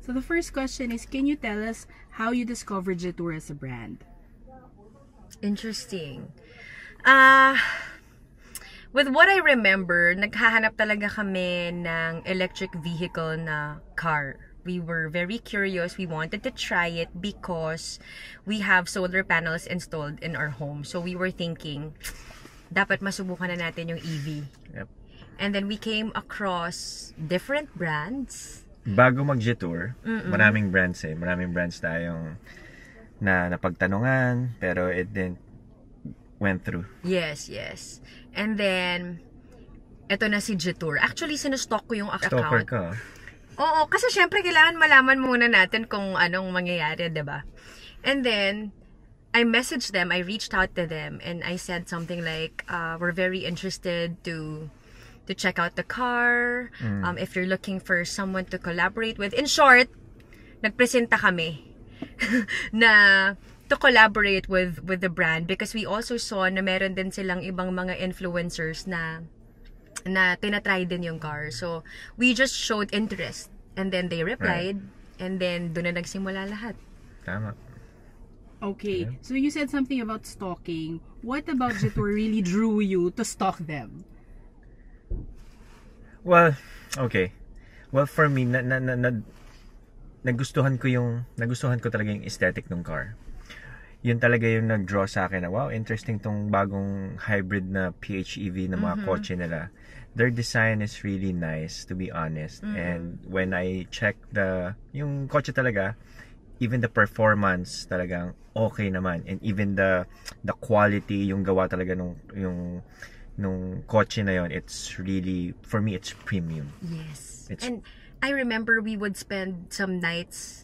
So the first question is, can you tell us how you discovered Jetour as a brand? Interesting. With what I remember, naghahanap talaga kami ng electric vehicle na car. We were very curious. We wanted to try it because we have solar panels installed in our home. So we were thinking, dapat masubukan na natin yung EV. Yep. And then we came across different brands. Bago mag-Jetour, maraming brands eh. Maraming brands tayong na napagtanungan, pero it didn't went through. Yes, yes. And then, eto na si Jetour. Actually, sinustock ko yung account. Stalker ka. Oo, kasi syempre kailangan malaman muna natin kung anong mangyayari, diba? And then, I messaged them, I reached out to them, and I said something like, we're very interested to check out the car, if you're looking for someone to collaborate with. In short, nagpresenta kami na to collaborate with the brand because we also saw na meron din silang ibang mga influencers na tinatry din yung car. So, we just showed interest. And then they replied. Right. And then, doon na nagsimula lahat. Tama. Okay. Yeah. So, you said something about stalking. What about Jetour really drew you to stalk them? Well, okay. Well, for me, nagustuhan ko talaga yung aesthetic ng car. Yun talaga yung nag-draw sa akin na, wow, interesting tong bagong hybrid na PHEV na mga kotse nila. Their design is really nice, to be honest. And when I check yung kotse talaga, even the performance talagang okay naman. And even the quality, yung gawa talaga nung kotse na yun, it's really, for me, it's premium. Yes. And I remember we would spend some nights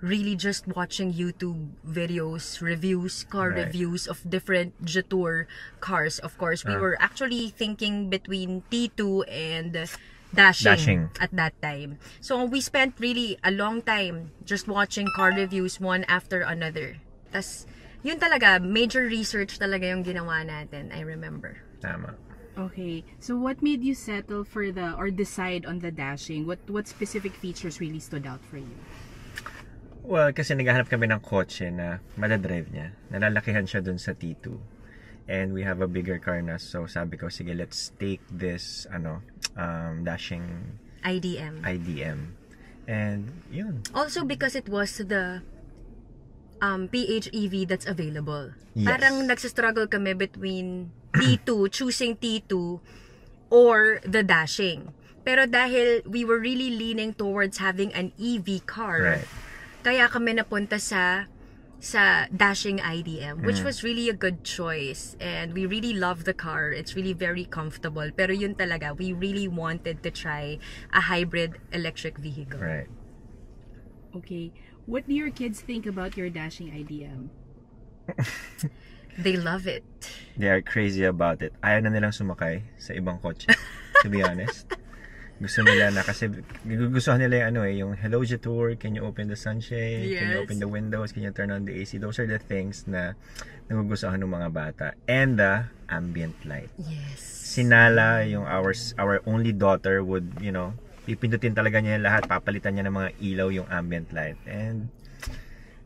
really just watching YouTube videos, reviews, car reviews of different Jetour cars. Of course, we were actually thinking between T2 and Dashing at that time. So we spent really a long time just watching car reviews one after another. Tas yun talaga, major research talaga yung ginawa natin, I remember. Tama. Okay. So what made you settle for or decide on the Dashing? What specific features really stood out for you? Well, kasi naghahanap kami ng kotse na madadrive niya. Nalalakihan siya dun sa T2. And we have a bigger car na. So sabi ko, sige, let's take this Dashing IDM. And yun. Also because it was the PHEV that's available. Yes. Parang nagsistruggle kami between T2, choosing T2 or the Dashing. Pero dahil we were really leaning towards having an EV car, kaya kami napunta sa Dashing IDM, which was really a good choice. And we really love the car. It's really very comfortable. Pero yun talaga, we really wanted to try a hybrid electric vehicle. Right. Okay. What do your kids think about your Dashing IDM? They love it. They are crazy about it. Ayaw na nilang sumakay sa ibang kotse, to be honest. Gusto nila na kasi gustuhan nila yung hello Jetour, can you open the sunshade? Yes. Can you open the windows? Can you turn on the AC? Those are the things na nagugustuhan ng mga bata. And the ambient light. Yes. Sinala, yung our only daughter would, pipindutin talaga niya lahat, papalitan niya ng mga ilaw yung ambient light. And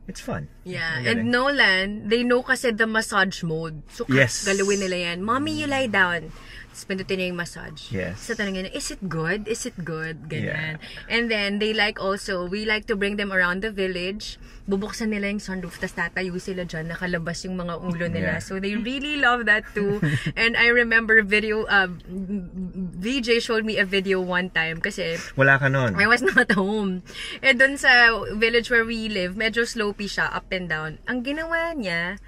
it's fun. Yeah, and Nolan, they know kasi the massage mode. So, galawin nila yan. Mommy, you lie down. Tapos pindutin niya yung massage. Yes. So, tanongin niya, is it good? Is it good? Ganyan. Yeah. And then, we like to bring them around the village. Bubuksan nila yung sunroof, tapos tatayo sila dyan, nakalabas yung mga ulo nila. Yeah. So, they really love that too. And I remember VJ showed me a video one time kasi wala ka nun. I was not home. Eh, dun sa village where we live, medyo slopey siya, up and down. Ang ginawa niya,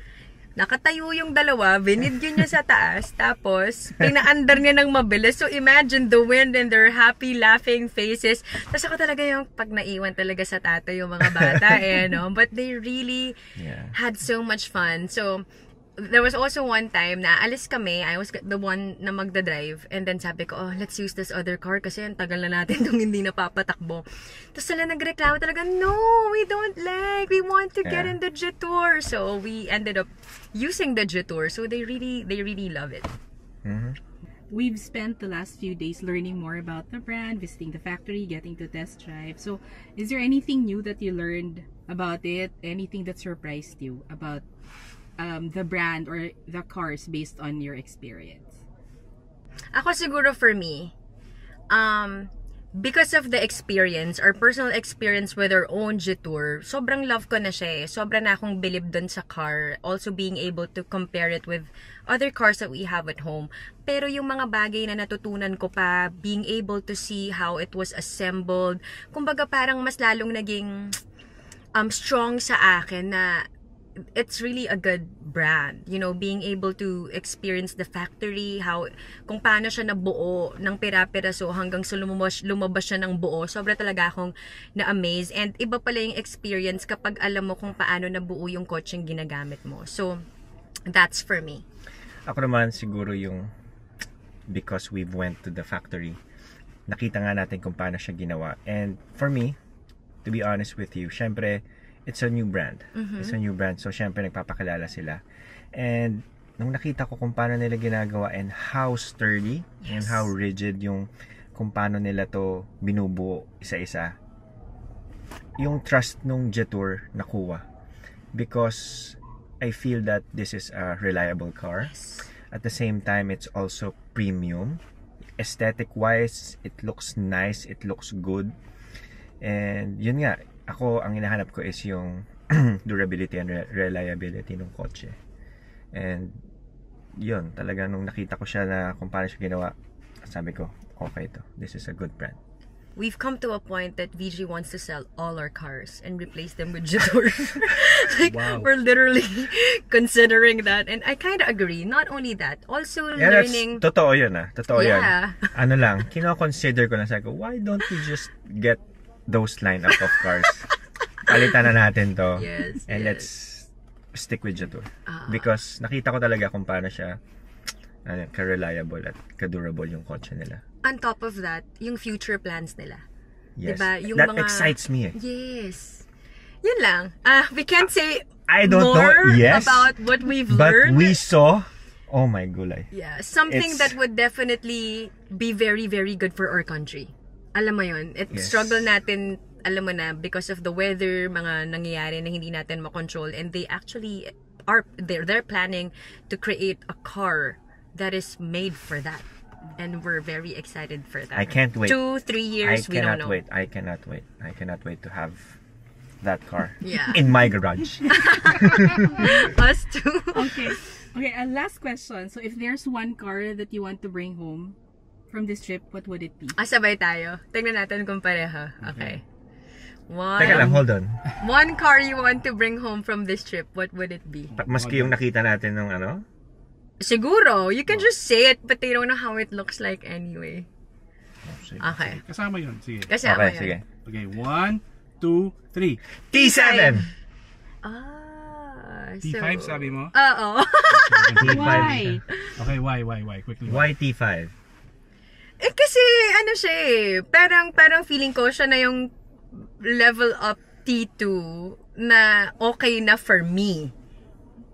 nakatayo yung dalawa, binidyo niya sa taas, tapos pinaandar niya ng mabilis. So imagine the wind and their happy laughing faces. Tapos ako talaga yung pag naiwan talaga sa tatay yung mga bata but they really had so much fun. So there was also one time na alis kami, I was the one na magdadrive, and then sabi ko, oh, let's use this other car kasi ang tagal na natin nung hindi napapatakbo. Tapos sila nagreklamo talaga, no, we don't like, we want to get in the Jetour. So we ended up using the Jetour. So they really love it. we've spent the last few days learning more about the brand, visiting the factory, getting to test drive. So, is there anything new that you learned about it? Anything that surprised you about the brand or the cars based on your experience? Ako siguro for me, because of the experience or personal experience with our own Jetour, sobrang love ko na siya eh. Sobra na akong bilib dun sa car. Also being able to compare it with other cars that we have at home. Pero yung mga bagay na natutunan ko pa, being able to see how it was assembled, kumbaga parang mas lalong naging strong sa akin na it's really a good brand. You know, being able to experience the factory, kung paano siya nabuo ng pira-piraso hanggang sa lumabas siya ng buo. Sobra talaga akong na-amaze. And iba pala yung experience kapag alam mo kung paano nabuo yung kotseng ginagamit mo. So, that's for me. Ako naman siguro yung because we've went to the factory, nakita nga natin kung paano siya ginawa. And for me, to be honest with you, syempre, it's a new brand. It's a new brand. So, syempre, nagpapakilala sila. And, nung nakita ko kung paano nila ginagawa and how sturdy and how rigid yung kung paano nila to binubuo isa-isa, yung trust nung Jetour nakuha. Because, I feel that this is a reliable car. At the same time, it's also premium. Aesthetic-wise, it looks nice. It looks good. And, yun nga, ako, ang hinahanap ko is yung durability and reliability ng kotse. And, yun, talaga nung nakita ko siya na kung paano siya ginawa, sabi ko, okay to. This is a good brand. We've come to a point that VG wants to sell all our cars and replace them with Jetour. Like, wow. We're literally considering that. And I kind of agree. Not only that, also learning... Totoo yun Totoo yan. Ano lang, kino-consider ko na sabi ko, why don't we just get those lineup of cars? Palitan na natin to. Yes, and let's stick with Jetour. Because nakita ko talaga kung paano siya ka-reliable at ka-durable yung kotse nila. On top of that, yung future plans nila. Yes. Diba? Yung that mga... excites me. Yes. Yun lang. We can't say more about what we've but learned. But we saw, oh my gulay. Yeah, something that would definitely be very, very good for our country. Alam mo yun, struggle natin, alam mo na, because of the weather, mga nangyayari na hindi natin makontrol, and they actually they're planning to create a car that is made for that. And we're very excited for that. I can't wait. 2-3 years, we don't know. I cannot wait. I cannot wait to have that car in my garage. Us too. Okay, last question. So if there's one car that you want to bring home from this trip, what would it be? Sabay tayo. Tingnan natin kung pareha. Okay. Teka lang, hold on. One car you want to bring home from this trip, what would it be? Maski yung nakita natin ng ano? Siguro. You can just say it, but they don't know how it looks like anyway. Okay. Kasama yun. Sige. Kasama yun. Sige. Okay, 1, 2, 3. T7! T5 sabi mo? Oo. Why? Okay, why? Quickly. Why T5? Kasi ano siya parang feeling ko siya na yung level up T2 na okay na for me.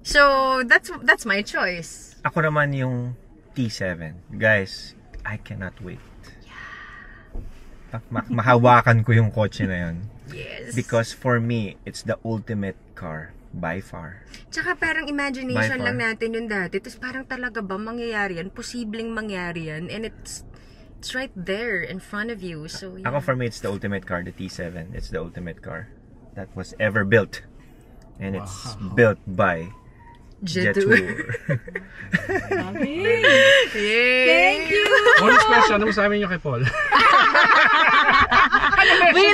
So, that's my choice. Ako naman yung T7. Guys, I cannot wait. Mahawakan ko yung kotse na yun. Yes. Because for me, it's the ultimate car. By far. Tsaka parang imagination lang natin yun dati. Tapos parang talaga ba mangyayari yan? Posibleng mangyari yan. And it's right there in front of you. So, yeah. Ako for me, it's the ultimate car. The T7. It's the ultimate car that was ever built. And it's built by Jetour. Okay. Yay! Thank you! Bonus question, ano mo sabi nyo kay Paul? We